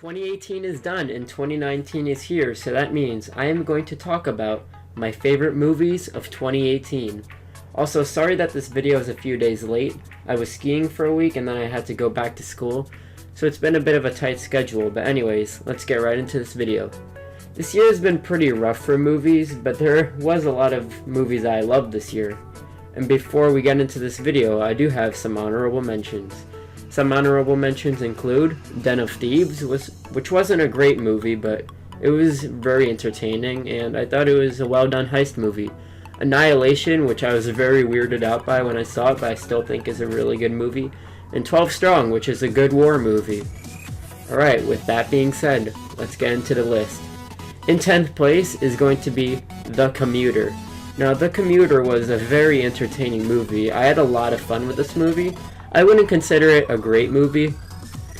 2018 is done and 2019 is here, so that means I am going to talk about my favorite movies of 2018. Also, sorry that this video is a few days late. I was skiing for a week and then I had to go back to school, so it's been a bit of a tight schedule, but anyways, let's get right into this video. This year has been pretty rough for movies, but there was a lot of movies I loved this year. And before we get into this video, I do have some honorable mentions. Some honorable mentions include Den of Thieves, which wasn't a great movie, but it was very entertaining, and I thought it was a well-done heist movie. Annihilation, which I was very weirded out by when I saw it, but I still think is a really good movie. And 12 Strong, which is a good war movie. Alright, with that being said, let's get into the list. In 10th place is going to be The Commuter. Now, The Commuter was a very entertaining movie. I had a lot of fun with this movie. I wouldn't consider it a great movie,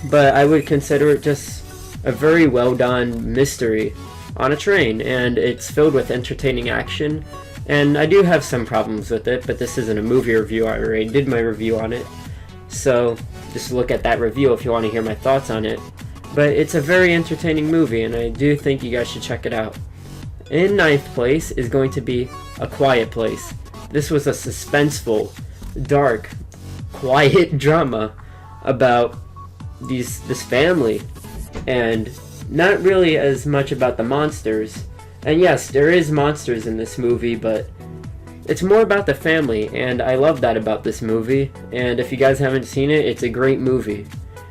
but I would consider it just a very well done mystery on a train, and it's filled with entertaining action. And I do have some problems with it, but this isn't a movie review. I already did my review on it, so just look at that review if you want to hear my thoughts on it. But it's a very entertaining movie, and I do think you guys should check it out. In 9th place is going to be A Quiet Place. This was a suspenseful, dark, quiet drama about this family, and not really as much about the monsters. And yes, there is monsters in this movie, but it's more about the family, and I love that about this movie. And if you guys haven't seen it, it's a great movie.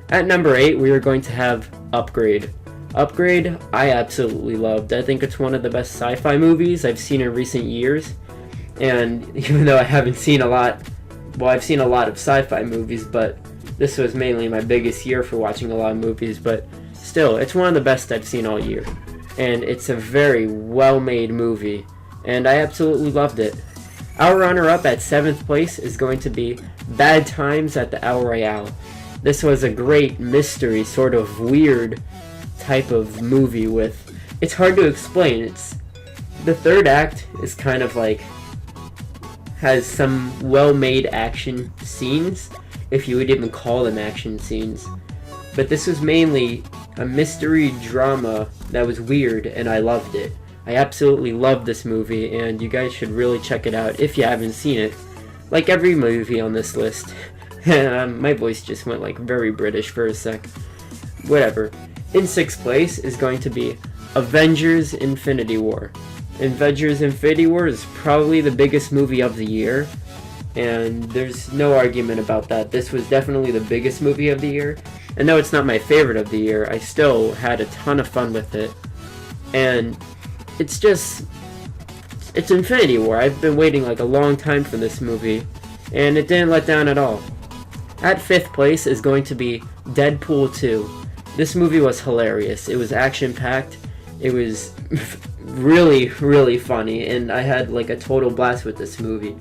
At number 8, we are going to have Upgrade. Upgrade, I absolutely loved. I think it's one of the best sci-fi movies I've seen in recent years. And even though I haven't seen a lot, well, I've seen a lot of sci-fi movies, but this was mainly my biggest year for watching a lot of movies, but still, it's one of the best I've seen all year. And it's a very well-made movie, and I absolutely loved it. Our runner-up at 7th place is going to be Bad Times at the El Royale. This was a great mystery, sort of weird type of movie with... It's hard to explain. The third act is kind of like... has some well-made action scenes, if you would even call them action scenes. But this was mainly a mystery drama that was weird, and I loved it. I absolutely loved this movie, and you guys should really check it out if you haven't seen it. Like every movie on this list. My voice just went like very British for a sec. Whatever. In 6th place is going to be Avengers Infinity War. Avengers Infinity War is probably the biggest movie of the year, and there's no argument about that. This was definitely the biggest movie of the year, and though it's not my favorite of the year, I still had a ton of fun with it. And it's Infinity War. I've been waiting like a long time for this movie, and it didn't let down at all. At 5th place is going to be Deadpool 2. This movie was hilarious. It was action-packed. It was really, really funny, and I had like a total blast with this movie.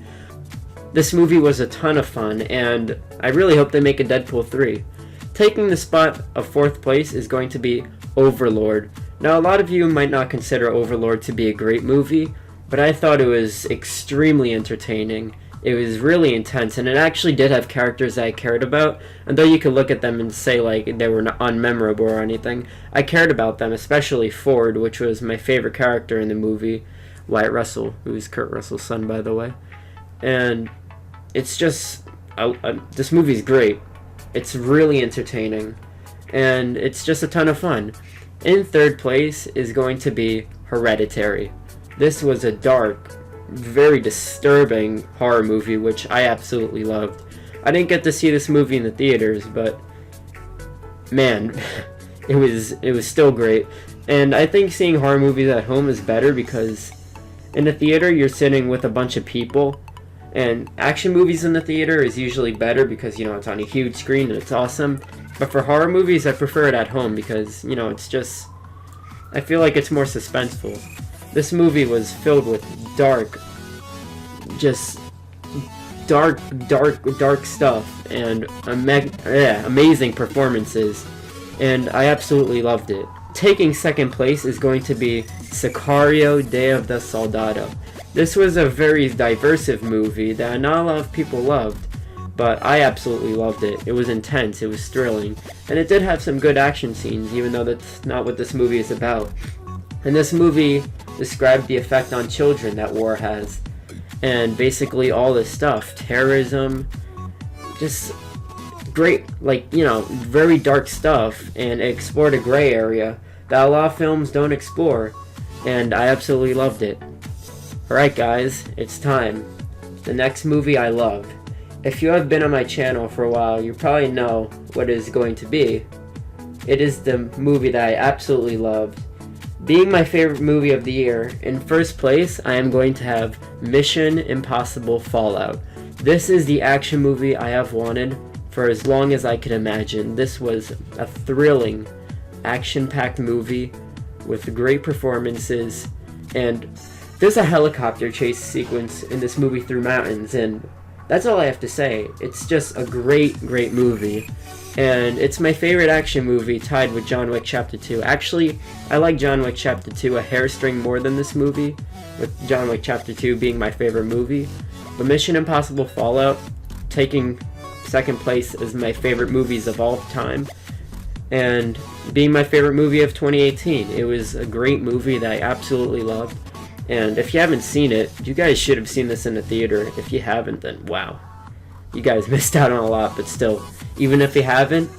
This movie was a ton of fun, and I really hope they make a Deadpool 3. Taking the spot of 4th place is going to be Overlord. Now, a lot of you might not consider Overlord to be a great movie, but I thought it was extremely entertaining. It was really intense, and it actually did have characters that I cared about, and though you could look at them and say like they were unmemorable or anything, I cared about them, especially Ford, which was my favorite character in the movie, Wyatt Russell, who's Kurt Russell's son, by the way. And it's just, this movie's great. It's really entertaining, and it's just a ton of fun. In 3rd place is going to be Hereditary. This was a dark, very disturbing horror movie, which I absolutely loved. I didn't get to see this movie in the theaters, but man, it was still great. And I think seeing horror movies at home is better because in the theater you're sitting with a bunch of people, and action movies in the theater is usually better because, you know, it's on a huge screen and it's awesome. But for horror movies, I prefer it at home because, you know, it's just, I feel like it's more suspenseful. This movie was filled with dark stuff and amazing performances, and I absolutely loved it. Taking 2nd place is going to be Sicario: Day of the Soldado. This was a very diverse movie that not a lot of people loved, but I absolutely loved it. It was intense, it was thrilling, and it did have some good action scenes, even though that's not what this movie is about. And this movie described the effect on children that war has, and basically all this stuff, terrorism, just great, like, you know, very dark stuff, and it explored a gray area that a lot of films don't explore, and I absolutely loved it. Alright guys, it's time. The next movie I loved. If you have been on my channel for a while, you probably know what it is going to be. It is the movie that I absolutely loved. Being my favorite movie of the year, in first place, I am going to have Mission Impossible Fallout. This is the action movie I have wanted for as long as I could imagine. This was a thrilling, action-packed movie with great performances, and there's a helicopter chase sequence in this movie through mountains, and that's all I have to say. It's just a great, great movie. And it's my favorite action movie, tied with John Wick Chapter 2. Actually, I like John Wick Chapter 2 a hairstring more than this movie, with John Wick Chapter 2 being my favorite movie. But Mission Impossible Fallout taking second place as my favorite movies of all time, and being my favorite movie of 2018. It was a great movie that I absolutely loved. And if you haven't seen it, you guys should have seen this in the theater. If you haven't, then wow. You guys missed out on a lot, but still, even if you haven't,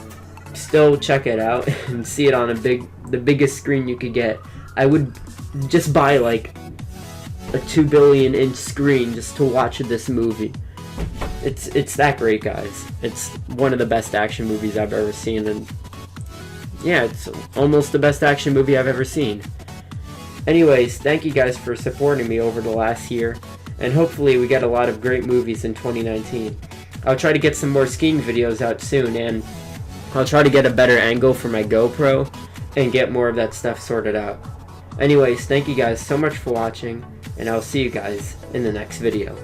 still check it out and see it on the biggest screen you could get. I would just buy like a 2 billion inch screen just to watch this movie. It's that great, guys. It's one of the best action movies I've ever seen, and yeah, it's almost the best action movie I've ever seen. Anyways, thank you guys for supporting me over the last year, and hopefully we get a lot of great movies in 2019. I'll try to get some more skiing videos out soon, and I'll try to get a better angle for my GoPro and get more of that stuff sorted out. Anyways, thank you guys so much for watching, and I'll see you guys in the next video.